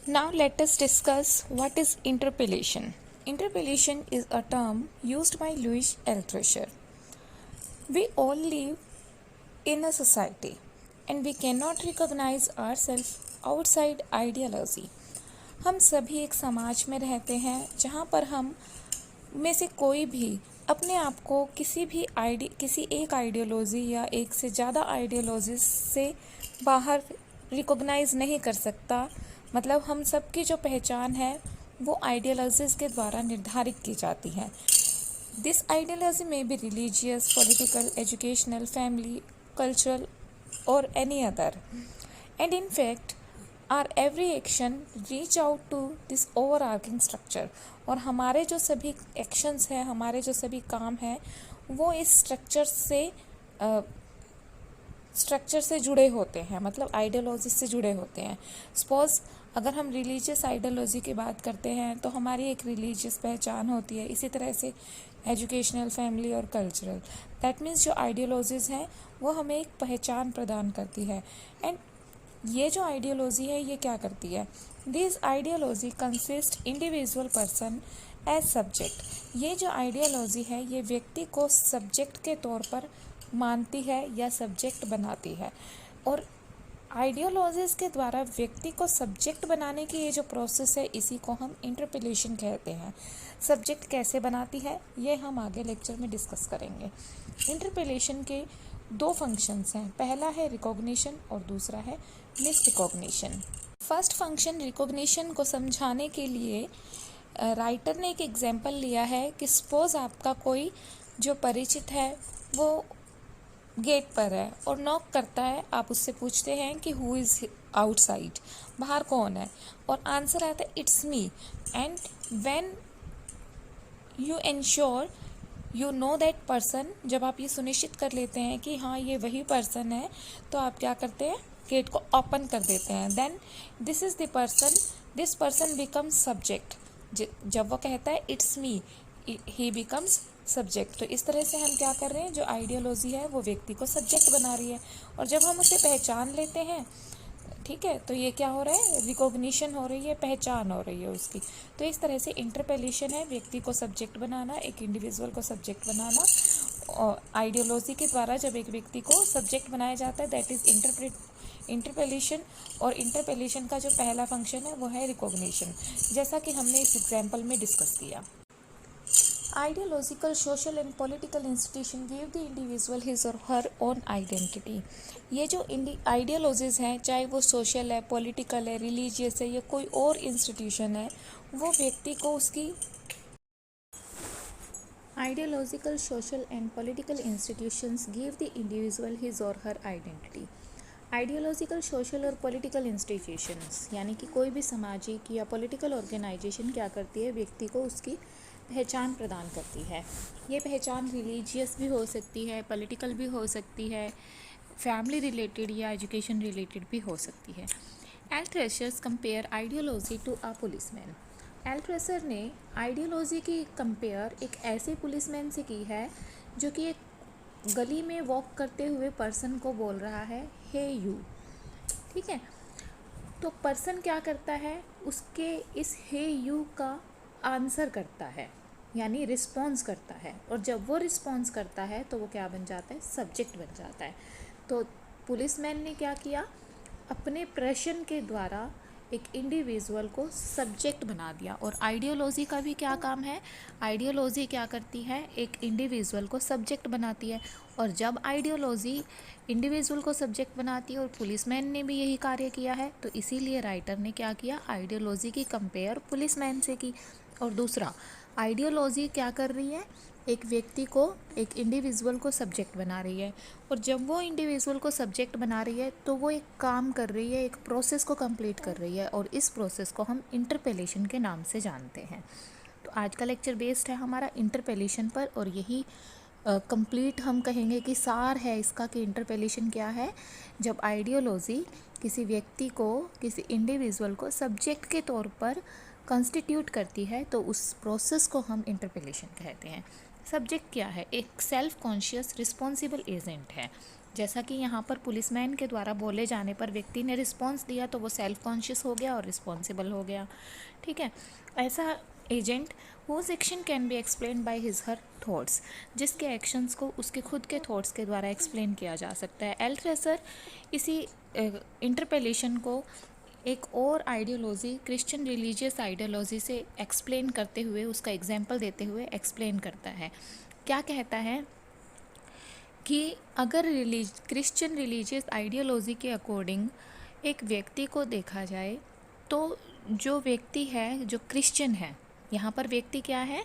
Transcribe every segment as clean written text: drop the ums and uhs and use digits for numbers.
Now let us discuss what is interpellation. Interpellation is a term used by Louis Althusser. We all live in a society and we cannot recognize ourselves outside ideology. हम सभी एक समाज में रहते हैं जहाँ पर हम में से कोई भी अपने आप को किसी एक आइडियोलॉजी या एक से ज़्यादा आइडियोलॉजीज से बाहर रिकॉग्नाइज नहीं कर सकता। मतलब हम सबकी जो पहचान है वो आइडियोलॉजीज के द्वारा निर्धारित की जाती है। दिस आइडियोलॉजी में be religious, political, educational, family, cultural और any other, and in fact are every action reach out to this overarching structure. और हमारे जो सभी एक्शंस हैं, हमारे जो सभी काम हैं, वो इस स्ट्रक्चर से जुड़े होते हैं, मतलब आइडियोलॉजी से जुड़े होते हैं। सपोज अगर हम रिलीजियस आइडियोलॉजी की बात करते हैं तो हमारी एक रिलीजियस पहचान होती है। इसी तरह से एजुकेशनल, फैमिली और कल्चरल, दैट मीन्स जो आइडियोलॉजीज़ हैं वो हमें एक पहचान प्रदान करती है। एंड ये जो आइडियोलॉजी है ये क्या करती है? This ideology consist individual person as subject. ये जो आइडियोलॉजी है ये व्यक्ति को सब्जेक्ट के तौर पर मानती है या सब्जेक्ट बनाती है। और आइडियोलॉजीज़ के द्वारा व्यक्ति को सब्जेक्ट बनाने की ये जो प्रोसेस है इसी को हम इंटरपेलेशन कहते हैं। सब्जेक्ट कैसे बनाती है ये हम आगे लेक्चर में डिस्कस करेंगे। इंटरपेलेशन के दो फंक्शंस हैं, पहला है रिकॉग्निशन और दूसरा है miss recognition. First function recognition को समझाने के लिए राइटर ने एक एग्जाम्पल लिया है कि सपोज आपका कोई जो परिचित है वो गेट पर है और नॉक करता है। आप उससे पूछते हैं कि हु इज़ आउटसाइड, बाहर कौन है, और आंसर आता है it's me. And when you ensure you know that person, जब आप ये सुनिश्चित कर लेते हैं कि हाँ ये वही पर्सन है, तो आप क्या करते हैं? गेट को ओपन कर देते हैं। Then this is the person, this person becomes subject. जब वो कहता है it's me, he becomes subject. तो इस तरह से हम क्या कर रहे हैं, जो आइडियोलॉजी है वो व्यक्ति को सब्जेक्ट बना रही है। और जब हम उसे पहचान लेते हैं, ठीक है, तो ये क्या हो रहा है? रिकॉग्निशन हो रही है, पहचान हो रही है उसकी। तो इस तरह से इंटरपेलेशन है व्यक्ति को सब्जेक्ट बनाना, एक इंडिविजुअल को सब्जेक्ट बनाना। और आइडियोलॉजी के द्वारा जब एक व्यक्ति को सब्जेक्ट बनाया जाता है दैट इज़ इंटरपेलेशन। और इंटरपेलेशन का जो पहला फंक्शन है वो है रिकॉग्निशन, जैसा कि हमने इस एग्जाम्पल में डिस्कस किया। Ideological, social and political institution give the individual his or her own identity. ये जो आइडियोलॉजीज़ हैं, चाहे वो सोशल है, पॉलिटिकल है, रिलीजियस है या कोई और इंस्टीट्यूशन है, वो व्यक्ति को उसकी ideological, social and political institutions give the individual his और हर आइडेंटिटी। आइडियोलॉजिकल, सोशल और पॉलिटिकल इंस्टीट्यूशंस यानी कि कोई भी सामाजिक या पॉलिटिकल ऑर्गेनाइजेशन क्या करती है? व्यक्ति को उसकी पहचान प्रदान करती है। ये पहचान रिलीजियस भी हो सकती है, पॉलिटिकल भी हो सकती है, फैमिली रिलेटेड या एजुकेशन रिलेटेड भी हो सकती है। Althusser's compare ideology to a policeman. Althusser ने आइडियोलॉजी की कंपेयर एक ऐसे पुलिसमैन से की है जो कि एक गली में वॉक करते हुए पर्सन को बोल रहा है हे यू। ठीक है, तो पर्सन क्या करता है? उसके इस हे यू का आंसर करता है, यानी रिस्पॉन्स करता है। और जब वो रिस्पॉन्स करता है तो वो क्या बन जाता है? सब्जेक्ट बन जाता है। तो पुलिसमैन ने क्या किया? अपने प्रश्न के द्वारा एक इंडिविजुअल को सब्जेक्ट बना दिया। और आइडियोलॉजी का भी क्या काम है? आइडियोलॉजी क्या करती है? एक इंडिविजुअल को सब्जेक्ट बनाती है। और जब आइडियोलॉजी इंडिविजुअल को सब्जेक्ट बनाती है और पुलिसमैन ने भी यही कार्य किया है, तो इसीलिए राइटर ने क्या किया? आइडियोलॉजी की कंपेयर पुलिसमैन से की। और दूसरा, आइडियोलॉजी क्या कर रही है? एक व्यक्ति को, एक इंडिविजुअल को सब्जेक्ट बना रही है। और जब वो इंडिविजुअल को सब्जेक्ट बना रही है तो वो एक काम कर रही है, एक प्रोसेस को कंप्लीट कर रही है। और इस प्रोसेस को हम इंटरपेलेशन के नाम से जानते हैं। तो आज का लेक्चर बेस्ड है हमारा इंटरपेलेशन पर, और यही कंप्लीट हम कहेंगे कि सार है इसका कि इंटरपेलेशन क्या है। जब आइडियोलॉजी किसी व्यक्ति को, किसी इंडिविजुअल को सब्जेक्ट के तौर पर कंस्टिट्यूट करती है तो उस प्रोसेस को हम इंटरपेलेशन कहते हैं। सब्जेक्ट क्या है? एक सेल्फ कॉन्शियस रिस्पॉन्सिबल एजेंट है। जैसा कि यहाँ पर पुलिसमैन के द्वारा बोले जाने पर व्यक्ति ने रिस्पॉन्स दिया तो वो सेल्फ कॉन्शियस हो गया और रिस्पॉन्सिबल हो गया। ठीक है, ऐसा agent whose action can be explain by his her thoughts, जिसके एक्शंस को उसके खुद के थॉट्स के द्वारा एक्सप्लेन किया जा सकता है। एल्थ्रेसर इसी इंटरपेलेशन को एक और आइडियोलॉजी, क्रिश्चियन रिलीजियस आइडियोलॉजी से एक्सप्लेन करते हुए, उसका एग्जाम्पल देते हुए एक्सप्लेन करता है। क्या कहता है कि अगर क्रिश्चियन रिलीजियस आइडियोलॉजी के अकॉर्डिंग एक व्यक्ति को देखा जाए तो जो व्यक्ति है, जो क्रिश्चियन है, यहाँ पर व्यक्ति क्या है,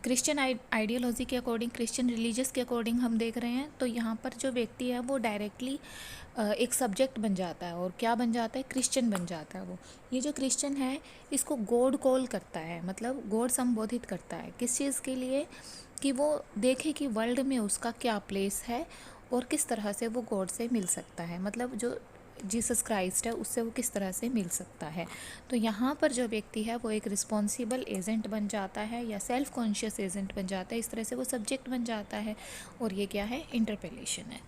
क्रिश्चियन आइडियोलॉजी के अकॉर्डिंग, क्रिश्चियन रिलीजियस के अकॉर्डिंग हम देख रहे हैं, तो यहाँ पर जो व्यक्ति है वो डायरेक्टली एक सब्जेक्ट बन जाता है। और क्या बन जाता है, क्रिश्चियन बन जाता है वो। ये जो क्रिश्चियन है इसको गॉड कॉल करता है, मतलब गॉड संबोधित करता है। किस चीज़ के लिए, कि वो देखे कि वर्ल्ड में उसका क्या प्लेस है और किस तरह से वो गॉड से मिल सकता है, मतलब जो जीसस क्राइस्ट है उससे वो किस तरह से मिल सकता है। तो यहाँ पर जो व्यक्ति है वो एक रिस्पॉन्सिबल एजेंट बन जाता है या सेल्फ कॉन्शियस एजेंट बन जाता है। इस तरह से वो सब्जेक्ट बन जाता है और ये क्या है, इंटरपेलेशन है।